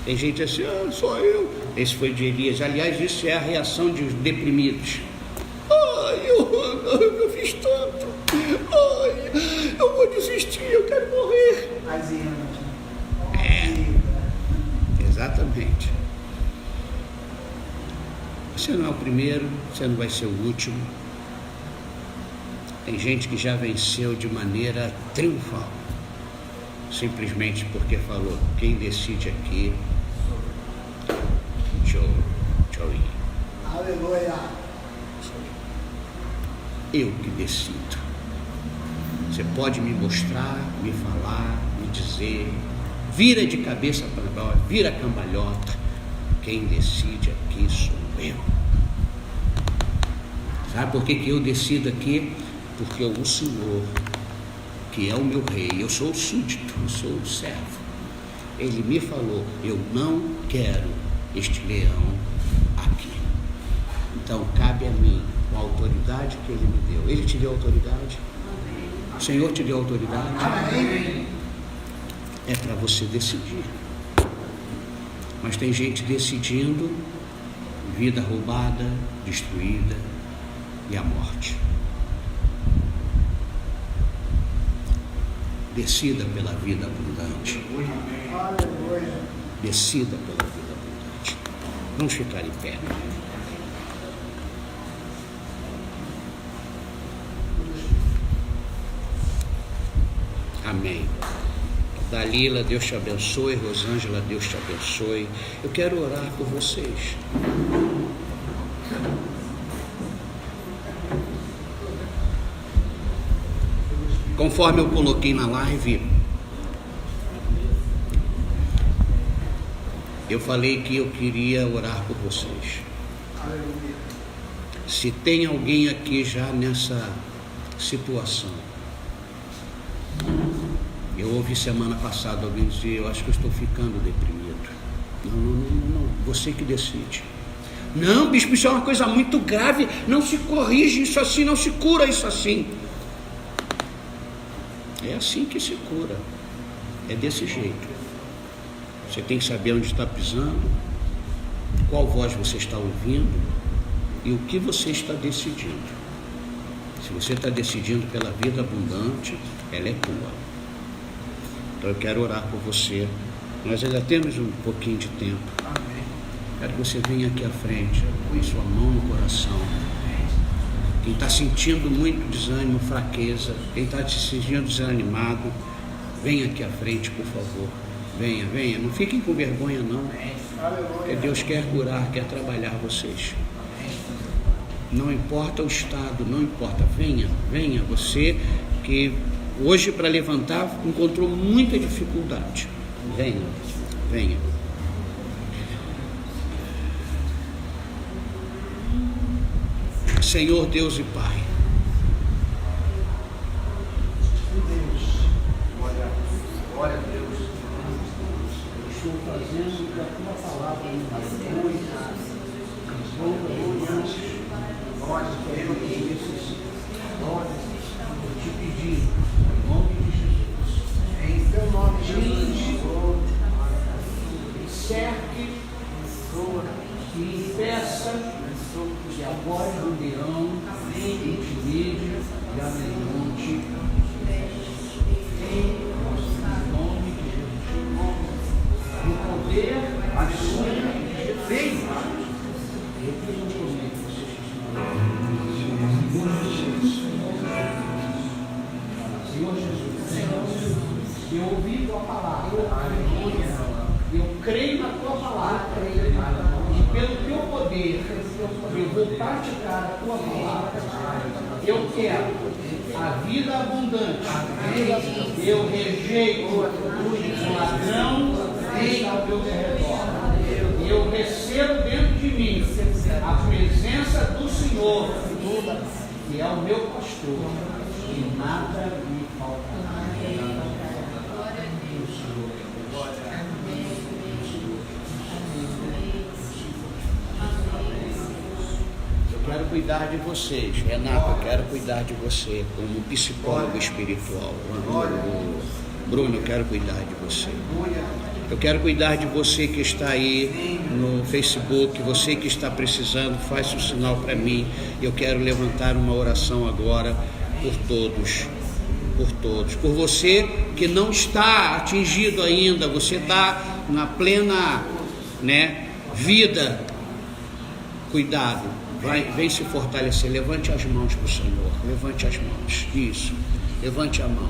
Tem gente assim: sou eu. Esse foi de Elias. Aliás, isso é a reação dos deprimidos. Eu fiz tanto. Eu vou desistir, eu quero morrer. Exatamente. Você não é o primeiro, você não vai ser o último. Tem gente que já venceu de maneira triunfal, simplesmente porque falou: quem decide aqui, Joey. Aleluia. Eu que decido. Você pode me mostrar, me falar, me dizer, vira de cabeça para baixo, vira cambalhota. Quem decide aqui sou eu. Sabe por que eu decido aqui? Porque o Senhor, que é o meu rei, eu sou o súdito, eu sou o servo. Ele me falou: eu não quero este leão aqui. Então cabe a mim, com a autoridade que Ele me deu. Ele te deu autoridade? O Senhor te deu autoridade? É para você decidir. Mas tem gente decidindo vida roubada, destruída e a morte. Decida pela vida abundante. Decida pela vida abundante. Vamos ficar em pé. Amém. Dalila, Deus te abençoe. Rosângela, Deus te abençoe. Eu quero orar por vocês. Conforme eu coloquei na live, eu falei que eu queria orar por vocês. Se tem alguém aqui já nessa situação, eu ouvi semana passada alguém dizer: eu acho que eu estou ficando deprimido. Não, você que decide. Não, bispo, isso é uma coisa muito grave, não se corrige isso assim, não se cura isso assim. É assim que se cura, é desse jeito. Você tem que saber onde está pisando, qual voz você está ouvindo e o que você está decidindo. Se você está decidindo pela vida abundante, ela é tua. Então eu quero orar por você. Nós ainda temos um pouquinho de tempo. Quero que você venha aqui à frente, com sua mão no coração. Quem está sentindo muito desânimo, fraqueza, quem está se sentindo desanimado, venha aqui à frente, por favor. Venha, não fiquem com vergonha não. Porque Deus quer curar, quer trabalhar vocês. Não importa o estado, não importa. Venha, você que hoje para levantar encontrou muita dificuldade. Venha. Senhor Deus e Pai, Glória a Deus. Eu estou fazendo o que a tua palavra me diz. Nós queremos eu te pedir, em nome de Jesus, em teu nome, Jesus, cerque e peça que a voz do leão intimide e amedronte. Em nome de Jesus, no poder absoluto de Deus. Senhor Jesus, eu ouvi tua palavra, eu creio na tua palavra, e pelo teu poder eu vou praticar a tua palavra. Eu quero a vida abundante. Eu rejeito o ladrão que está ao meu redor. Eu recebo dentro de mim a presença do Senhor, que é o meu pastor, e nada me faltará. eu quero cuidar de vocês. Renato, eu quero cuidar de você como psicólogo espiritual. Bruno, eu quero cuidar de você. Eu quero cuidar de você que está aí no Facebook, você que está precisando, faça um sinal para mim. Eu quero levantar uma oração agora por todos. Por você que não está atingido ainda, você está na plena vida Cuidado, vem se fortalecer. Levante as mãos para o Senhor. Levante as mãos. Isso. Levante a mão,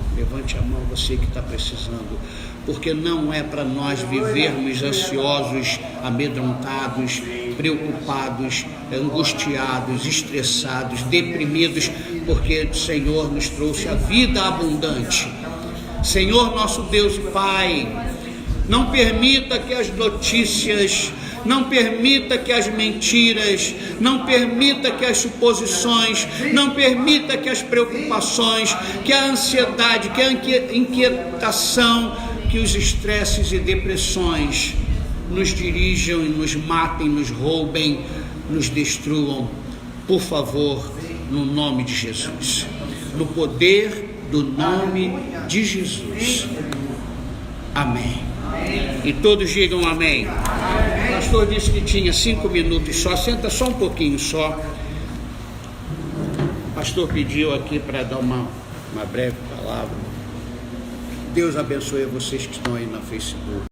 você que está precisando, porque não é para nós vivermos ansiosos, amedrontados, preocupados, angustiados, estressados, deprimidos, porque o Senhor nos trouxe a vida abundante. Senhor nosso Deus e Pai, não permita que as notícias, não permita que as mentiras, não permita que as suposições, não permita que as preocupações, que a ansiedade, que a inquietação, que os estresses e depressões nos dirijam e nos matem, nos roubem, nos destruam. Por favor, no nome de Jesus, no poder do nome de Jesus. Amém. E todos digam amém. O pastor disse que tinha 5 minutos só. Senta só um pouquinho só. O pastor pediu aqui para dar uma breve palavra. Deus abençoe vocês que estão aí na Facebook.